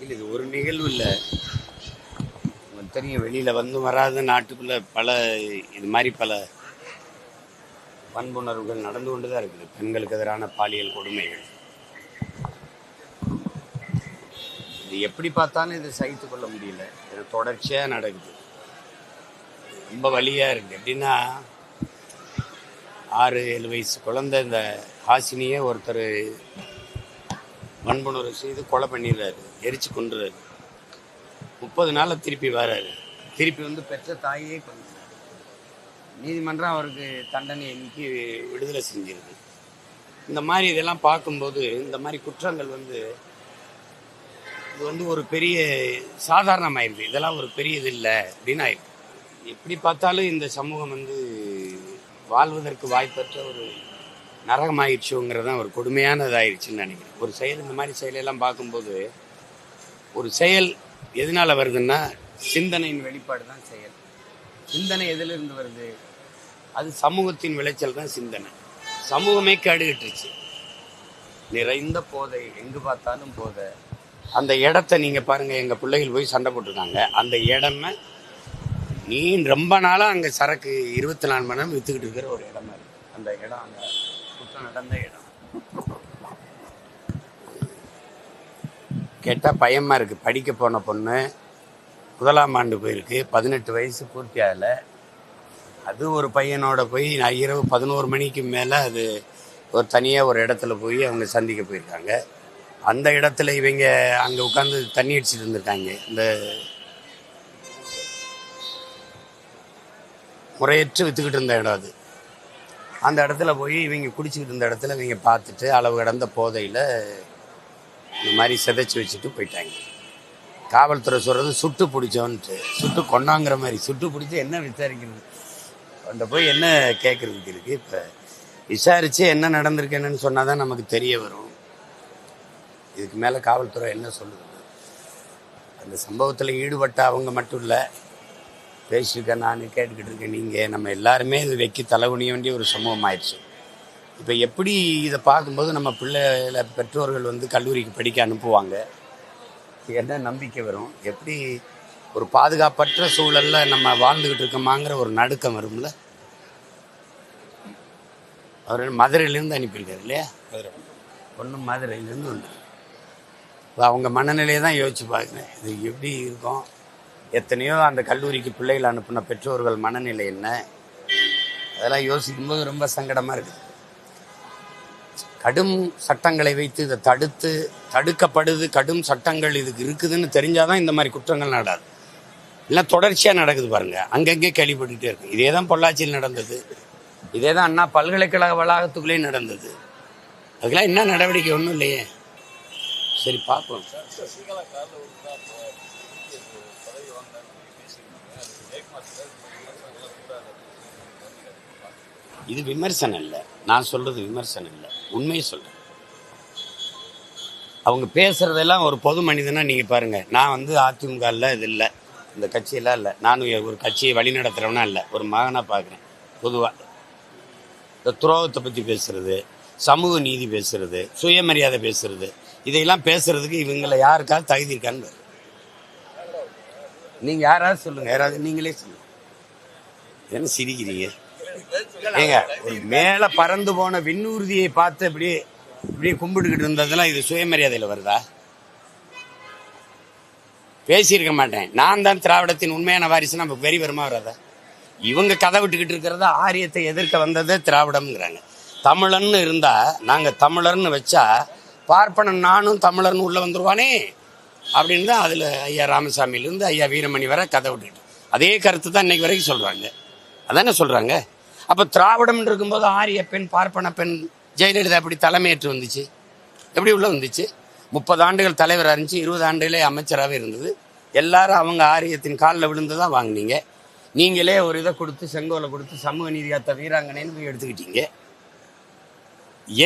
இல்லை, இது ஒரு நிகழ்வு இல்லை. தெரியும், வெளியில் வந்து வராத நாட்டுக்குள்ளே இது மாதிரி பல வன்புணர்வுகள் நடந்து கொண்டு தான் இருக்குது. பெண்களுக்கு எதிரான பாலியல் கொடுமைகள். இது எப்படி பார்த்தாலும் இதை சகித்து கொள்ள முடியல. இது தொடர்ச்சியாக நடக்குது. ரொம்ப வலியாக இருக்குது. எப்படின்னா 6-7 வயசு குழந்தை இந்த ஹாசினியை ஒருத்தர் வன்புணர்வு செய்து கொலை பண்ணிடுறாரு, எரிச்சு கொண்டுறாரு. 30 நாளில் திருப்பி வர்றாரு. திருப்பி வந்து பெற்ற தாயே கொண்டு நீதிமன்றம் அவருக்கு தண்டனை எண்ணிக்கி விடுதலை செஞ்சிருக்கு. இந்த மாதிரி இதெல்லாம் பார்க்கும்போது இந்த மாதிரி குற்றங்கள் இது ஒரு பெரிய சாதாரணமாயிருது. இதெல்லாம் ஒரு பெரிய இது இல்லை அப்படின்னு ஆயிடுது. எப்படி பார்த்தாலும் இந்த சமூகம் வாழ்வதற்கு வாய்ப்பற்ற ஒரு நரகமாயிடுச்சுங்கிறதான் ஒரு கொடுமையானதாயிடுச்சுன்னு நினைக்கிறேன். ஒரு செயல், இந்த மாதிரி செயலெல்லாம் பார்க்கும்போது, ஒரு செயல் எதனால் வருதுன்னா சிந்தனையின் வெளிப்பாடு தான் செயல். சிந்தனை எதிலிருந்து வருது? அது சமூகத்தின் விளைச்சல் தான் சிந்தனை. சமூகமே கேடுகட்டுருச்சு. நிறைந்த போதை, எங்கு பார்த்தாலும் போதை. அந்த இடத்த நீங்கள் பாருங்கள், எங்கள் பிள்ளைகள் போய் சண்டை போட்டிருக்காங்க. அந்த இடமே நீ ரொம்ப நாளாக அங்கே சரக்கு 24 மணி நேரம் விற்றுக்கிட்டு இருக்கிற ஒரு இடமா இருக்குது. அந்த இடம், அந்த குற்றம் நடந்த இடம். கேட்டால் பயமாக இருக்குது. படிக்க போன பொண்ணு 1ஆம் ஆண்டு போயிருக்கு, 18 வயசு பூர்த்தி ஆகலை. அது ஒரு பையனோட போய் இரவு 11 மணிக்கு மேலே அது ஒரு தனியாக ஒரு இடத்துல போய் அவங்க சந்திக்க போயிருக்காங்க. அந்த இடத்துல இவங்க அங்கே உட்காந்து தண்ணி அடிச்சுட்டு இருந்திருக்காங்க. இந்த முறையற்று விற்றுக்கிட்டு இருந்த இடம் அது. அந்த இடத்துல போய் இவங்க குடிச்சிக்கிட்டு இருந்த இடத்துல இவங்க பார்த்துட்டு அளவு கடந்த போதையில் இந்த மாதிரி சிதைச்சி வச்சுட்டு போயிட்டாங்க. காவல்துறை சொல்கிறது சுட்டு பிடிச்சோன்ட்டு, சுட்டு கொண்டாங்கிற மாதிரி. சுட்டு பிடிச்சி என்ன விசாரிக்கிறது? அந்த போய் என்ன கேட்குறதுக்கு இருக்குது? இப்போ விசாரித்து என்ன நடந்திருக்கு என்னன்னு சொன்னால் தான் நமக்கு தெரிய வரும். இதுக்கு மேலே காவல்துறை என்ன சொல்லுது? அந்த சம்பவத்தில் ஈடுபட்ட அவங்க மட்டும் இல்லை, பேசியிருக்கேன், நான் கேட்டுக்கிட்டு இருக்கேன், நீங்கள், நம்ம எல்லாருமே இது வைக்க தலைகுனிய வேண்டிய ஒரு சம்பவம் ஆயிடுச்சு. இப்போ எப்படி இதை பார்க்கும்போது நம்ம பிள்ளைகளை பெற்றோர்கள் கல்லூரிக்கு படிக்க அனுப்புவாங்க, என்ன நம்பிக்கை வரும்? எப்படி ஒரு பாதுகாப்பற்ற சூழலில் நம்ம வாழ்ந்துக்கிட்டு இருக்கோமாங்கிற ஒரு நடுக்கம் வரும்ல. அவர் மதுரையிலேருந்து அனுப்பியிருக்காரு இல்லையா? ஒன்றும் மதுரையிலேருந்து ஒன்று. அவங்க மனநிலையை தான் யோசிச்சு பார்க்குறேன். இது எப்படி இருக்கும்? எத்தனையோ அந்த கல்லூரிக்கு பிள்ளைகளை அனுப்பின பெற்றோர்கள் மனநிலை என்ன? அதெல்லாம் யோசிக்கும்போது ரொம்ப சங்கடமாக இருக்குது. கடும் சட்டங்களை வைத்து இதை தடுக்கப்படுது. கடும் சட்டங்கள் இதுக்கு இருக்குதுன்னு தெரிஞ்சாதான் இந்த மாதிரி குற்றங்கள் நடாது. இல்லை தொடர்ச்சியாக நடக்குது பாருங்கள், அங்கங்கே கேள்விப்பட்டுக்கிட்டே இருக்கு. இதே தான் பொள்ளாச்சியில் நடந்தது, இதே தான் அண்ணா பல்கலைக்கழக வளாகத்துக்குள்ளேயும் நடந்தது. அதுக்கெல்லாம் என்ன நடவடிக்கை? ஒன்றும் இல்லையே. சரி, பார்ப்போம். இது விமர்சனம் இல்லை, நான் சொல்றது விமர்சனம் இல்லை, உண்மையை சொல்றேன். அவங்க பேசுறதெல்லாம் ஒரு பொது மனிதனா நீங்க பாருங்க. நான் அதிமுக இல்லை, இது இல்லை, இந்த கட்சியெல்லாம் இல்லை. நானும் ஒரு கட்சியை வழி நடத்துறவனா இல்லை, ஒரு மகனா பார்க்குறேன். பொதுவாக இந்த துரோகத்தை பற்றி பேசுறது, சமூக நீதி பேசுறது, சுயமரியாதை பேசுறது, இதையெல்லாம் பேசுறதுக்கு இவங்களை யாருக்காவது தகுதி இருக்கான்னு நீங்க யாராவது சொல்லுங்க. யாராவது நீங்களே சொல்லுங்க. என்ன சிரிக்கிறீங்க? ஏங்க, ஒரு மேல பறந்து போன விண்ணூர்தியை பார்த்து இப்படியே கும்பிட்டுக்கிட்டு இருந்ததெல்லாம் இது சுயமரியாதையில் வருதா? பேசியிருக்க மாட்டேன். நான் தான் திராவிடத்தின் உண்மையான வாரிசு. நம்ம வெறி வருமா வராதா? இவங்க கதை விட்டுக்கிட்டு இருக்கிறத ஆரியத்தை எதிர்க்க வந்ததே திராவிடம்ங்கிறாங்க. தமிழன்னு இருந்தா, நாங்கள் தமிழர்னு வச்சா பார்ப்பனன் நானும் தமிழர்னு உள்ள வந்துருவானே அப்படின்னு தான் அதில் ஐயா ராமசாமியிலேருந்து ஐயா வீரமணி வரை கதை விட்டுக்கிட்டு அதே கருத்து தான் இன்னைக்கு வரைக்கும் சொல்கிறாங்க. அதானே சொல்கிறாங்க. அப்போ திராவிடம் இருக்கும்போது ஆரிய பெண், பார்ப்பன பெண் ஜெயலலிதா எப்படி தலைமையேற்று வந்துச்சு? எப்படி உள்ள வந்துச்சு? 30 ஆண்டுகள் தலைவராக இருந்துச்சு, 20 ஆண்டுகளே அமைச்சராகவே இருந்தது. எல்லாரும் அவங்க ஆரியத்தின் காலில் விழுந்து தான் வாங்கினீங்க. நீங்களே ஒரு இதை கொடுத்து, செங்கோலை கொடுத்து, சமூக நீதியாத்த வீராங்கனைன்னு போய் எடுத்துக்கிட்டீங்க.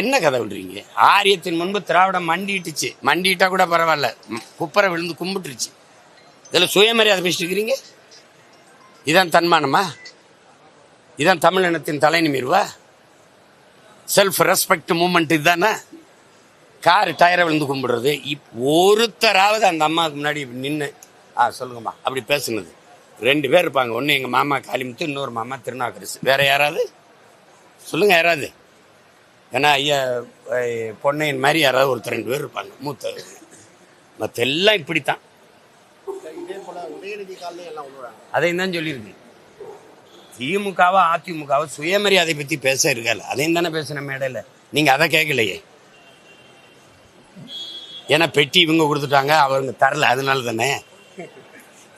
என்ன கதை விடுறீங்க? ஆரியத்தின் முன்பு திராவிடம் மண்டிட்டுச்சு. மண்டிட்டா கூட பரவாயில்ல, குப்பரை விழுந்து கும்பிட்டுருச்சு. இதில் சுயமரியாதை பேசிட்டு இருக்கிறீங்க. இதான் தன்மானமா? இதான் தமிழினத்தின் தலை நிமிர்வா? செல்ஃப் ரெஸ்பெக்ட் மூமெண்ட் இதுதானே? கார் டயரை விழுந்து கும்பிடுறது. ஒருத்தராவது அந்த அம்மாவுக்கு முன்னாடி நின்று சொல்லுங்கம்மா அப்படி பேசுனது 2 பேர் இருப்பாங்க. ஒன்று எங்கள் மாமா காளிமுத்து, இன்னொரு மாமா திருநாக்கரசு. வேற யாராவது சொல்லுங்க, யாராவது? ஏன்னா ஐயா பொன்னையின் மாதிரி யாராவது ஒருத்தர் 2 பேர் இருப்பாங்க மூத்த. மற்ற எல்லாம் இப்படித்தான். அதையும் தான் சொல்லியிருக்கு. திமுகவோ அதிமுகவோ சுயமரியாதை பற்றி பேச இருக்கல, அதையும் தானே பேசுன மேடையில். நீங்கள் அதை கேட்கலையே. ஏன்னா பெட்டி இவங்க கொடுத்துட்டாங்க, அவங்க தரல, அதனால தானே.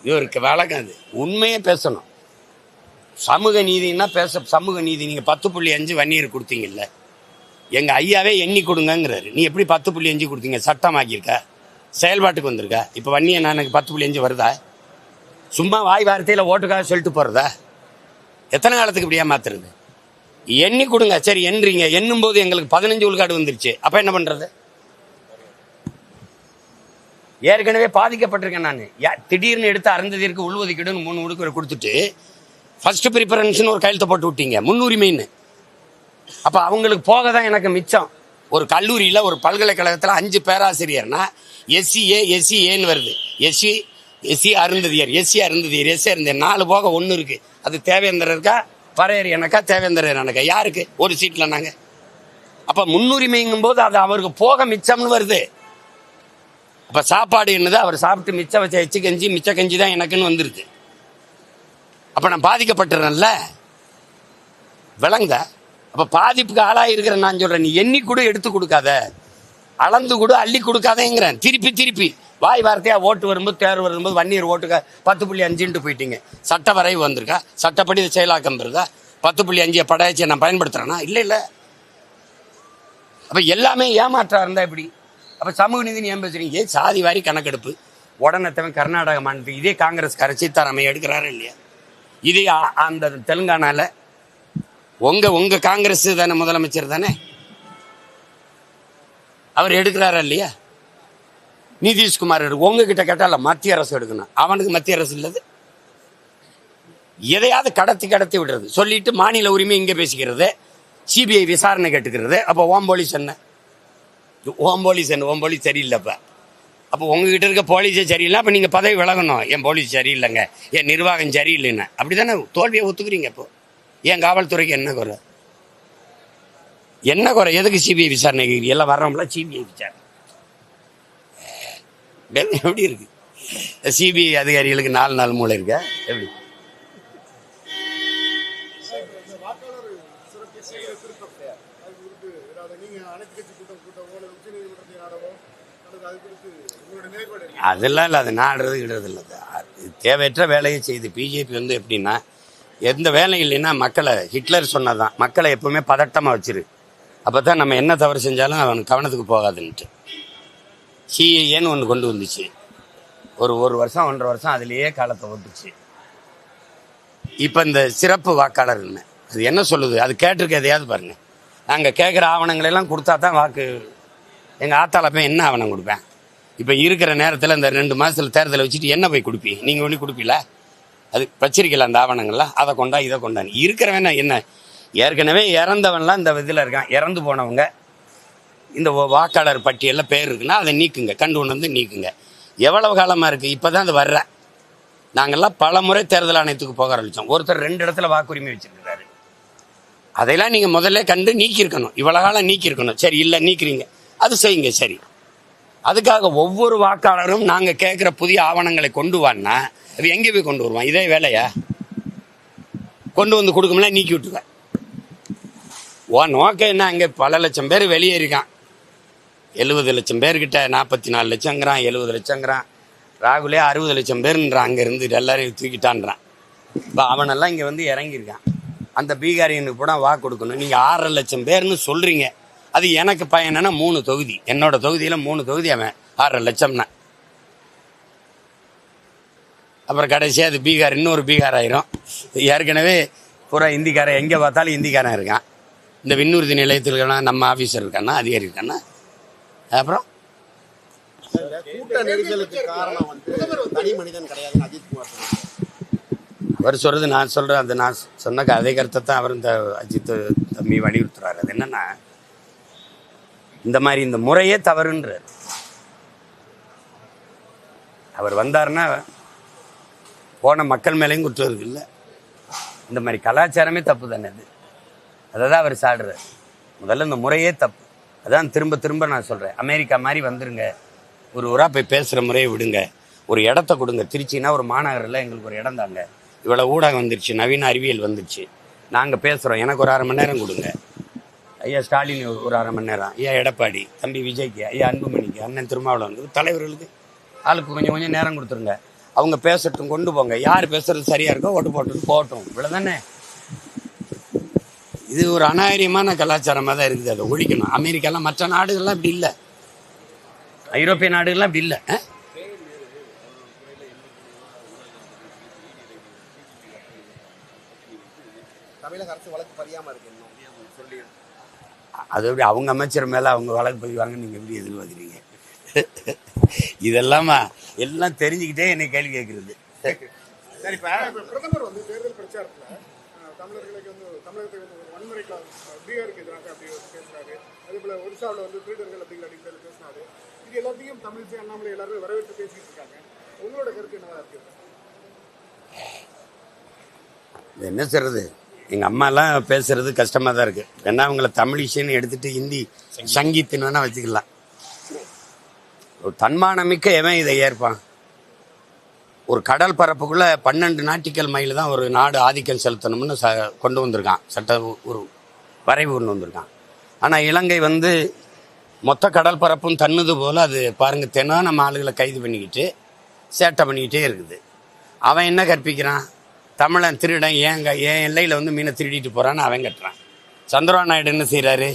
இது ஒரு வழக்கம். அது உண்மையே பேசணும். சமூக நீதினா சமூக நீதி. நீங்கள் 10.5 வன்னியர் கொடுத்தீங்கல்ல, எங்கள் ஐயாவே எண்ணி கொடுங்கங்கிறாரு. நீ எப்படி 10.5 கொடுத்தீங்க? சட்டமாக்கியிருக்கா? செயல்பாட்டுக்கு வந்திருக்கா? இப்போ வன்னிய எனக்கு 10.5 வருதா? சும்மா வாய் வார்த்தையில் ஓட்டுக்காக சொல்லிட்டு போகிறதா? எத்தனை காலத்துக்கு இப்படியா மாத்துறது? எண்ணி கொடுங்க. சரி எண்றீங்க, எண்ணும் போது எங்களுக்கு 15 விழுக்காடு வந்துருச்சு. அப்போ என்ன பண்ணுறது? ஏற்கனவே பாதிக்கப்பட்டிருக்கேன் நான். திடீர்னு எடுத்து அருந்ததிற்கு உள்ஒதுக்கீடுன்னு 3 விழுக்காடு கொடுத்துட்டு ஃபர்ஸ்ட் ப்ரிஃபரன்ஸ்னு ஒரு கையெழுத்தை போட்டு விட்டீங்க, முன்னுரிமைன்னு. அப்போ அவங்களுக்கு போக தான் எனக்கு மிச்சம். ஒரு கல்லூரியில் ஒரு பல்கலைக்கழகத்தில் 5 பேராசிரியர்னா எஸ்சிஏ எஸ்சிஏன்னு வருது. எஸ்சி அருந்ததியர் 4 போக 1 இருக்கு. அது தேவேந்திரர் இருக்கா, பறையர் எனக்கா, தேவேந்திரர் எனக்கா? யாருக்கு? ஒரு சீட்டில் நாங்கள். அப்போ முன்னுரிமைங்கும் போது அது அவருக்கு போக மிச்சம்னு வருது. அப்போ சாப்பாடு என்னது? அவர் சாப்பிட்டு மிச்சம் வச்ச எச்சு கஞ்சி, மிச்ச கஞ்சி தான் எனக்குன்னு வந்துருக்கு. அப்போ நான் பாதிக்கப்பட்டுறேன்ல, விளங்க. அப்போ பாதிப்புக்கு ஆளாக இருக்கிற நான் சொல்கிறேன், நீ எண்ணி கூட எடுத்து கொடுக்காத, அளந்து கூட அள்ளி கொடுக்காதேங்கிறேன். திருப்பி வாய் வார்த்தையாக ஓட்டு வரும்போது, தேர்வு வரும்போது வன்னியர் ஓட்டுக்க 10.5 போயிட்டீங்க. சட்ட வரைவு வந்திருக்கா? சட்டப்படி செயலாக்கம் இருக்குதா? 10.5 படையாச்சியை நான் பயன்படுத்துகிறேன்னா? இல்லை. அப்போ எல்லாமே ஏமாற்றா இருந்தால் எப்படி? அப்போ சமூக நீதினு ஏன் பேசுறீங்க? சாதி வாரி கணக்கெடுப்பு உடனேத்தவன் கர்நாடக மாநிலத்துக்கு இதே காங்கிரஸ்கார சீதாராமையா எடுக்கிறாரா இல்லையா? இதே அந்த தெலுங்கானால உங்க காங்கிரஸ் தானே முதலமைச்சர் தானே, அவர் எடுக்கிறாரா இல்லையா? நிதிஷ்குமார் உங்ககிட்ட கேட்டால மத்திய அரசு எடுக்கணும், அவனுக்கு மத்திய அரசு இல்லது. எதையாவது கடத்தி விடுறது, சொல்லிட்டு மாநில உரிமை இங்கே பேசிக்கிறது, சிபிஐ விசாரணை கேட்டுக்கிறது. அப்போ ஓம் போலீஸ் சரியில்லைப்ப. அப்போ உங்ககிட்ட இருக்க போலீஸே சரியில்லை, அப்போ நீங்கள் பதவி விலகணும். என் போலீஸ் சரியில்லைங்க, என் நிர்வாகம் சரியில்லைன்னு. அப்படி தானே தோல்வியை ஒத்துக்கிறீங்க. இப்போ என் காவல்துறைக்கு என்ன குறை? எதுக்கு சிபிஐ விசாரணை? எல்லாம் வர்றவங்களா சிபிஐ விசாரணை? எப்படி இருக்கு? சிபிஐ அதிகாரிகளுக்கு 4 நாள் மூளை இருக்கா? எப்படி? அதெல்லாம் இல்லை, அது நாடுறது கிடுறது இல்லை. தேவையற்ற வேலையை செய்து பிஜேபி எப்படின்னா, எந்த வேலை இல்லைன்னா மக்களை, ஹிட்லர் சொன்னதான், மக்களை எப்பவுமே பதட்டமாக வச்சிரு, அப்போ தான் நம்ம என்ன தவறு செஞ்சாலும் அவனுக்கு கவனத்துக்கு போகாதுன்ட்டு. சிஏன்னு ஒன்று கொண்டு வந்துச்சு. ஒரு வருஷம் 1.5 வருஷம் அதுலேயே காலத்தை ஓட்டுச்சு. இப்போ இந்த சிறப்பு வாக்காளர்னு அது என்ன சொல்லுது? அது கேட்டிருக்க எதையாவது பாருங்கள். நாங்கள் கேட்குற ஆவணங்களெல்லாம் கொடுத்தா தான் வாக்கு. எங்கள் ஆத்தால போய் என்ன ஆவணம் கொடுப்பேன்? இப்போ இருக்கிற நேரத்தில் இந்த 2 மாதத்தில் தேர்தலை வச்சுட்டு என்ன போய் கொடுப்பீங்க? நீங்கள் ஒன்றும் கொடுப்பீல? அது வச்சிருக்கல அந்த ஆவணங்கள்லாம், அதை கொண்டா இதை கொண்டான்னு இருக்கிறவன் என்ன? ஏற்கனவே இறந்தவன்லாம் இந்த இதில் இருக்கான். இறந்து போனவங்க இந்த வாக்காளர் பட்டியலில் பேர் இருக்குன்னா அதை நீக்குங்க, கண்டு கொண்டு நீக்குங்க. எவ்வளவு காலமாக இருக்குது? இப்போ தான் அது வர்ற. நாங்கள்லாம் பல முறை தேர்தல் ஆணையத்துக்கு போக ஆரம்பித்தோம். ஒருத்தர் 2 இடத்துல வாக்குரிமை வச்சுருக்கிறாரு. அதையெல்லாம் நீங்கள் முதல்ல கண்டு நீக்கியிருக்கணும். இவ்வளோ காலம் நீக்கியிருக்கணும். சரி, இல்லை நீக்கிறீங்க, அது செய்யுங்க. சரி, அதுக்காக ஒவ்வொரு வாக்காளரும் நாங்கள் கேட்குற புதிய ஆவணங்களை கொண்டு வான்னா அது எங்கே போய் கொண்டு வருவான்? இதே வேலையா? கொண்டு வந்து கொடுக்கும்ல, நீக்கி விட்டுருவேன். நோக்கம் என்ன? அங்கே பல லட்சம் பேர் வெளியேறிக்கான். 70 லட்சம் பேர்கிட்ட 44 லட்சங்கிறான், 70 லட்சங்கிறான். ராகுலே 60 லட்சம் பேருன்றான். அங்கே இருந்து எல்லாரையும் தூக்கிட்டான்றான். இப்போ அவனெல்லாம் இங்கே இறங்கியிருக்கான். அந்த பீகாரியனுக்கு கூட வாக்கு கொடுக்கணும். நீங்கள் 6.5 லட்சம் பேர்னு சொல்கிறீங்க. அது எனக்கு பயனா 3 தொகுதி, என்னோட தொகுதியில் 3 தொகுதி, அவன் 6.5 லட்சம்னா. அப்புறம் கடைசியாக அது பீகார், இன்னொரு பீகார் ஆயிரும். ஏற்கனவே பூரா இந்திக்காரன், எங்கே பார்த்தாலும் இந்திக்காரன் இருக்கான். இந்த விண்ணூர்தி நிலையத்தில் நம்ம ஆஃபீஸர் இருக்கான்னா, அதிகாரி இருக்கான்னா. அப்புறம் தனி மனிதன் கிடையாது அஜித்குமார் அவர் சொல்கிறது. நான் சொல்கிறேன், அது நான் சொன்ன அதே கருத்தை தான் அவர் இந்த அஜித் தம்பி வலியுறுத்துறாரு. அது என்னன்னா, இந்த மாதிரி இந்த முறையே தவறுன்றார். அவர் வந்தாருன்னா போன மக்கள் மேலேயும் குற்றம் இருக்குல்ல. இந்த மாதிரி கலாச்சாரமே தப்பு தானே அது. அதை தான் அவர் சாடுறார். முதல்ல இந்த முறையே தப்பு. அதான் திரும்ப திரும்ப நான் சொல்கிறேன், அமெரிக்கா மாதிரி வந்துருங்க, ஒரு ஊராக போய் பேசுகிற முறையை விடுங்க, ஒரு இடத்த கொடுங்க. திருச்சின்னா ஒரு மாநகரில் எங்களுக்கு ஒரு இடம் தாங்க, இவ்வளோ ஊடகம் வந்துருச்சு, நவீன அறிவியல் வந்துருச்சு, நாங்கள் பேசுகிறோம், எனக்கு ஒரு 1/2 மணி நேரம் கொடுங்க. ஐயா ஸ்டாலின் ஒரு 1/2 மணி நேரம், ஐயா எடப்பாடி, தம்பி விஜய்க்கு, ஐயா அன்புமணிக்கு, அண்ணன் திருமாவளவனுக்கு, தலைவர்களுக்கு ஆளுக்கு கொஞ்சம் கொஞ்சம் நேரம் கொடுத்துருங்க. அவங்க பேசட்டும், கொண்டு போங்க. யார் பேசுறது சரியாக இருக்கோ ஓட்டு போட்டு போகட்டும், இவ்வளோதானே. இது ஒரு அநாகரிகமான கலாச்சாரமாக தான் இருக்குது. அதை ஒழிக்கணும். அமெரிக்காலாம் மற்ற நாடுகள்லாம் இப்படி இல்லை, ஐரோப்பிய நாடுகள்லாம் இப்படி இல்லை. அது எப்படி அவங்க அமைச்சர் மேலே அவங்க வழக்கு பதிவாங்க, நீங்கள் எப்படி எதிர்பார்க்குறீங்க? இதெல்லாமா எல்லாம் தெரிஞ்சுக்கிட்டே என்னை கேள்வி கேட்குறது. சரி, பிரதமர் வந்து தேர்தல் பிரச்சாரத்தில் தமிழர்களுக்கு வந்து தமிழகத்தை வந்து வன்முறைக்கு பீகாருக்கு எதிராக அப்படி பேசினாரு. அதே போல ஒரிசாவில் வந்து திருடர்கள் அப்படிங்கிற அடிப்படையில் பேசினாரு. இது எல்லாத்தையும் தமிழிசை அண்ணாமலை எல்லாருமே வரவேற்று பேசிட்டு இருக்காங்க. உங்களோட கருத்து என்னவா இருக்கு? என்ன சொல்றது, எங்கள் அம்மாலாம் பேசுறது கஷ்டமாக தான் இருக்குது. ஏன்னா அவங்கள தமிழிசைன்னு எடுத்துகிட்டு ஹிந்தி சங்கீத்துன்னு வேணால் வச்சுக்கலாம். ஒரு தன்மானமிக்க எவன் இதை ஏற்பான்? ஒரு கடல் பரப்புக்குள்ளே 12 நாட்டிக்கல் மைல் தான் ஒரு நாடு ஆதிக்கம் செலுத்தணும்னு கொண்டு வந்திருக்கான், சட்ட ஒரு வரைவு கொண்டு வந்திருக்கான். ஆனால் இலங்கை வந்து மொத்த கடல் பரப்பும் தன்னுது போல் அது பாருங்கள், தினம் நம்ம ஆளுகளை கைது பண்ணிக்கிட்டு சேட்டை பண்ணிக்கிட்டே இருக்குது. அவன் என்ன கற்பிக்கிறான்? தமிழன் திருடன் என் எல்லையில் வந்து மீனை திருடிட்டு போகிறான்னு அவன் கட்டுறான். சந்திரபாபு நாயுடு என்ன செய்கிறாரு?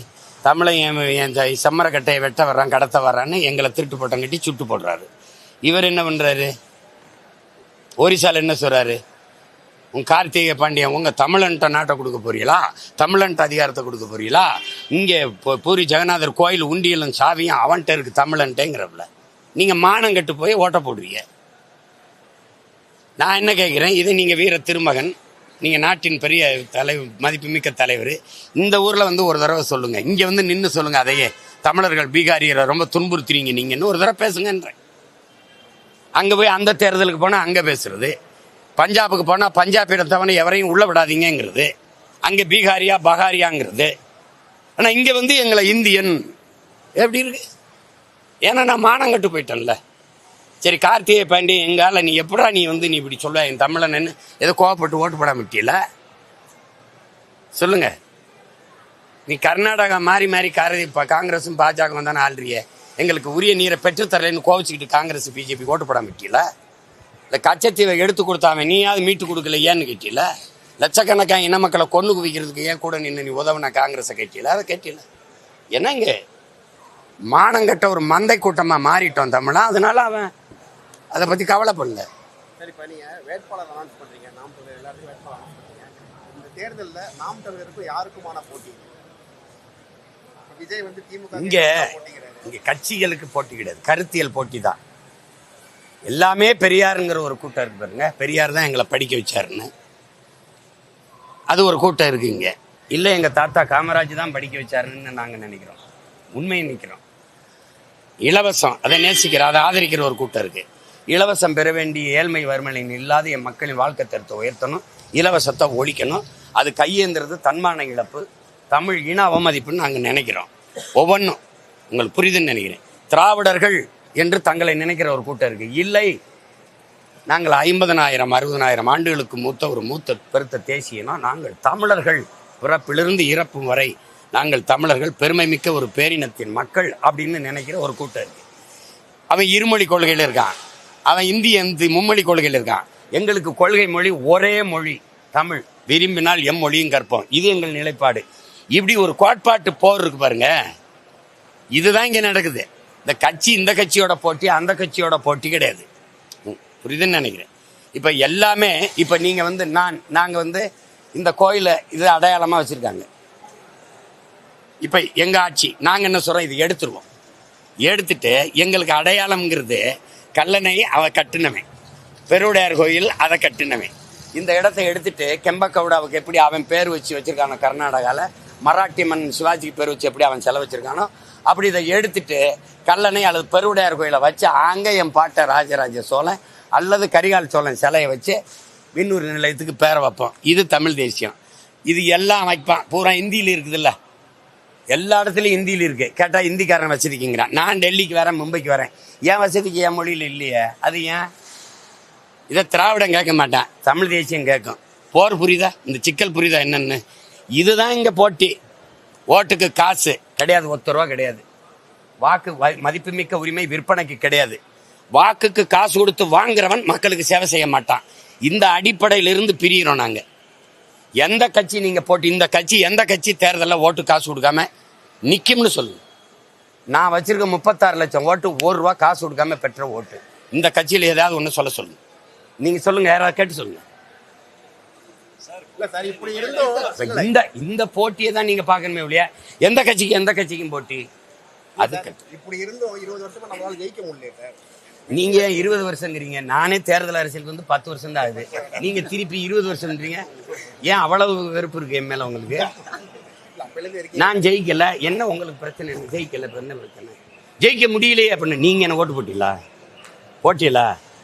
தமிழன் என் செம்மரக்கட்டையை வெட்ட வர்றான், கடத்த வர்றான்னு எங்களை திருட்டு போட்டம் கட்டி சுட்டு போடுறாரு. இவர் என்ன பண்ணுறாரு? ஒரிசால என்ன சொல்கிறாரு? உன் கார்த்திகை பாண்டியன் உங்கள் தமிழன்ட்ட நாட்டை கொடுக்க போறீங்களா? தமிழன்ட்ட அதிகாரத்தை கொடுக்க போறீங்களா? இங்கே பூரி ஜெகநாதர் கோயில் உண்டியலும் சாவியும் அவன்கிட்ட இருக்குது தமிழன்ட்டேங்கிறப்பல நீங்கள் மானம் கட்டு போய் ஓட்ட போடுவீங்க. நான் என்ன கேட்குறேன், இது நீங்கள் வீர திருமகன், நீங்கள் நாட்டின் பெரிய மதிப்புமிக்க தலைவர், இந்த ஊரில் வந்து ஒரு தடவை சொல்லுங்கள், இங்கே வந்து நின்று சொல்லுங்கள், அதையே தமிழர்கள் பீகாரியரை ரொம்ப துன்புறுத்துறீங்க நீங்கன்னு ஒரு தடவை பேசுங்கன்றேன். அங்கே போய் அந்த தேர்தலுக்கு போனால் அங்கே பேசுறது, பஞ்சாபுக்கு போனால் பஞ்சாபிடம் தவணை எவரையும் உள்ள விடாதீங்கிறது, அங்கே பீகாரியா பகாரியாங்கிறது. ஆனால் இங்கே வந்து எங்களை இந்தியன் எப்படி இருக்கு? ஏன்னா நான் மானங்கட்டு போயிட்டேன்ல. சரி, கார்த்திகை பாண்டியன் எங்கால நீ எப்படா நீ வந்து நீ இப்படி சொல்ல என் தமிழன்னு ஏதோ கோவப்பட்டு ஓட்டு போட முட்டியல சொல்லுங்க. நீ கர்நாடகா மாறி மாறி காங்கிரஸும் பாஜகவும் தானே ஆள்றிய, எங்களுக்கு உரிய நீரை பெற்றுத்தரலன்னு கோவிச்சுக்கிட்டு காங்கிரஸ் பிஜேபி ஓட்டு போட முட்டியல. இல்லை கச்சத்தீவை எடுத்து கொடுத்தாம நீயாவது மீட்டு கொடுக்கல ஏன்னு கேட்டியல. லட்சக்கணக்கான இன மக்களை கொண்டு குவிக்கிறதுக்கு ஏன் கூட நின்று நீ உதவுன காங்கிரஸை கேட்டியல? அதை கேட்டியல. என்னங்க மானங்கட்ட ஒரு மந்தை கூட்டமாக மாறிட்டோம் தமிழா. அதனால அவன் அதை பற்றி கவலைப்படல. சரி, இப்போ நீங்கள் வேட்பாளர் அனௌன்ஸ் பண்ணுறீங்க, நாம் தமிழர் எல்லாருக்கும் வேட்பாளர் அனௌன்ஸ் பண்ணுறீங்க. இந்த தேர்தலில் நாம் தமிழருக்கும் யாருக்குமான போட்டி? விஜய் வந்து திமுக இங்கே கட்சிகளுக்கு போட்டி கிடையாது, கருத்தியல் போட்டி தான். எல்லாமே பெரியாருங்கிற ஒரு கூட்டம் இருக்கு பாருங்க. பெரியார் தான் எங்களை படிக்க வச்சாருன்னு அது ஒரு கூட்டம் இருக்கு இங்கே. இல்லை எங்கள் தாத்தா காமராஜ் தான் படிக்க வச்சாருன்னு நாங்கள் நினைக்கிறோம், உண்மையை நிற்கிறோம். இலவசம் அதை நேசிக்கிற அதை ஆதரிக்கிற ஒரு கூட்டம் இருக்கு. இலவசம் பெற வேண்டிய ஏழ்மை வறுமையின் இல்லாத என் மக்களின் வாழ்க்கை தரத்தை உயர்த்தணும், இலவசத்தை ஒழிக்கணும். அது கையேந்திரது தன்மான இழப்பு, தமிழ் இன அவமதிப்புன்னு நாங்கள் நினைக்கிறோம். ஒவ்வொன்றும் உங்களுக்கு புரியுதுன்னு நினைக்கிறேன். திராவிடர்கள் என்று தங்களை நினைக்கிற ஒரு கூட்டம் இருக்கு. இல்லை, நாங்கள் 50,000 60,000 ஆண்டுகளுக்கு மூத்த பெருத்த தேசியனா நாங்கள் தமிழர்கள், பிறப்பிலிருந்து இறப்பும் வரை நாங்கள் தமிழர்கள், பெருமை மிக்க ஒரு பேரினத்தின் மக்கள் அப்படின்னு நினைக்கிற ஒரு கூட்டம் இருக்கு. அவன் இருமொழி கொள்கையில் இருக்கான், அவன் இந்திய மும்மொழி கொள்கையில் இருக்கான். எங்களுக்கு கொள்கை மொழி ஒரே மொழி தமிழ், விரும்பினால் எம்மொழியும் கற்போம், இது எங்கள் நிலைப்பாடு. இப்படி ஒரு கோட்பாட்டு போர் இருக்கு பாருங்க. இதுதான் இங்கே நடக்குது. இந்த கட்சி இந்த கட்சியோட போட்டி அந்த கட்சியோட போட்டி கிடையாது. புரியுதுன்னு நினைக்கிறேன். இப்போ எல்லாமே இப்போ நீங்கள் வந்து நாங்கள் வந்து இந்த கோயிலை இது அடையாளமாக வச்சுருக்காங்க. இப்போ எங்கள் ஆட்சி நாங்கள் என்ன சொல்கிறோம், இது எடுத்துருவோம். எடுத்துட்டு எங்களுக்கு அடையாளம்ங்கிறது கல்லணை அவ கட்டினவன், பெருவுடையார் கோயில் அதை கட்டினவன். இந்த இடத்த எடுத்துட்டு கெம்பக்கவுடாவுக்கு எப்படி அவன் பேர் வச்சிருக்கானோ, கர்நாடகாவில் மராட்டி மன்னன் சிவாஜிக்கு பேர் வச்சு எப்படி அவன் செலவு வச்சிருக்கானோ அப்படி இதை எடுத்துட்டு கல்லணை அல்லது பெருவுடையார் கோயிலை வச்சு அங்கே என் பாட்டை ராஜராஜ சோழன் அல்லது கரிகால் சோழன் சிலையை வச்சு விண்ணூர் நிலையத்துக்கு பேர வைப்போம். இது தமிழ் தேசியம். இது எல்லாம் வைப்பான் பூரா இந்தியில் இருக்குதுல்ல, எல்லா இடத்துலையும் இந்தியில் இருக்கு. கேட்டால் இந்திக்காரன் வசதிக்குங்கிறான். நான் டெல்லிக்கு வரேன், மும்பைக்கு வரேன், என் வசதிக்கு என் மொழியில் இல்லையே. அது ஏன்? இதை திராவிடம் கேட்க மாட்டான், தமிழ் தேசியம் கேட்கும். போர் புரியுதா? இந்த சிக்கல் புரியுதா என்னன்னு? இதுதான் இங்கே போட்டி. ஓட்டுக்கு காசு கிடையாது, ₹1 கிடையாது. வாக்கு மதிப்புமிக்க உரிமை விற்பனைக்கு கிடையாது. வாக்குக்கு காசு கொடுத்து வாங்குறவன் மக்களுக்கு சேவை செய்ய மாட்டான். இந்த அடிப்படையிலிருந்து பிரிகிறோம் நாங்கள். எந்த கட்சி நீங்கள் போட்டு இந்த கட்சி எந்த கட்சி தேர்தலில் ஓட்டு காசு கொடுக்காம நிற்கும்னு சொல்லுங்க. நான் வச்சிருக்க 36 லட்சம் ஓட்டு ₹1 காசு கொடுக்காம பெற்ற ஓட்டு. இந்த கட்சியில் ஏதாவது ஒன்று சொல்ல சொல்லுங்க. நீங்கள் சொல்லுங்க, யாராவது கேட்டு சொல்லுங்க. இந்த போட்டியை தான் நீங்க பாக்கணுமே இல்லையா? எந்த கட்சிக்கும் போட்டி? அது இப்படி இருந்தும் 20 வருஷமா நம்மளால ஜெயிக்க முடியல சார். நீங்க 20 வருஷங்கிறீங்க, நானே தேர்தல் அரசியலுக்கு வந்து 10 வருஷம் தான் ஆகுது. நீங்க திருப்பி 20 வருஷம்ன்றீங்க. ஏன் அவ்வளவு வெறுப்பு இருக்கு என் மேல உங்களுக்கு? நான் ஜெயிக்கல, என்ன உங்களுக்கு பிரச்சனை? ஜெயிக்கல, என்ன பிரச்சனை? ஜெயிக்க முடியலையே அப்படின்னு நீங்க என்ன ஓட்டு போட்டீங்களா?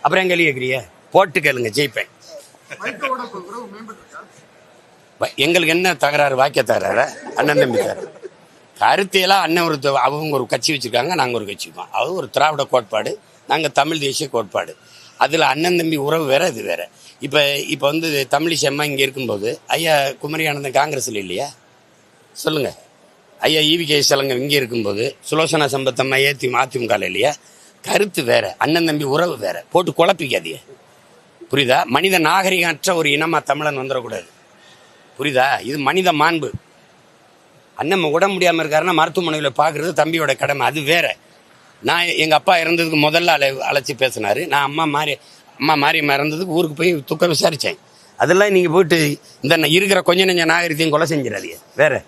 அப்புறம் எங்க கேட்குறீங்க? போட்டு கேளுங்க, ஜெயிப்பேன். எங்களுக்கு என்ன தகராறு? வாக்கிய தகராறு, அண்ணன் தம்பி தகராறு. கருத்தையெல்லாம் அண்ணன் அவங்க ஒரு கட்சி வச்சிருக்காங்க, நாங்கள் ஒரு கட்சி இருக்கோம். அது ஒரு திராவிட கோட்பாடு, நாங்கள் தமிழ் தேசிய கோட்பாடு. அதில் அண்ணன் தம்பி உறவு வேற, இது வேற. இப்போ வந்து தமிழிசை அம்மா இங்கே இருக்கும்போது ஐயா குமரி ஆனந்தன் காங்கிரஸில் இல்லையா? சொல்லுங்க. ஐயா ஈவிகே சலங்கம் இங்கே இருக்கும்போது சுலோசனா சம்பத் அம்மா அதிமுக இல்லையா? கருத்து வேற, அண்ணன் தம்பி உறவு வேற. போட்டு குழப்பிக்காதீங்க, புரியுதா? மனித நாகரிகமற்ற ஒரு இனமா தமிழன் வந்துடக்கூடாது, புரியுதா? இது மனித மாண்பு. அண்ணன் உடம்பு முடியாமல் இருக்காருன்னா மருத்துவமனையில் பார்க்குறது தம்பியோட கடமை, அது வேற. நான் எங்கள் அப்பா இறந்ததுக்கு முதல்ல அழைச்சி பேசினார். நான் அம்மா மாரியம்மா இறந்ததுக்கு ஊருக்கு போய் துக்கம் விசாரித்தேன். அதெல்லாம் நீங்கள் போயிட்டு இந்த இருக்கிற கொஞ்சம் நெஞ்ச நாகரிகத்தையும் கொலை செஞ்சிடாதீங்க வேற.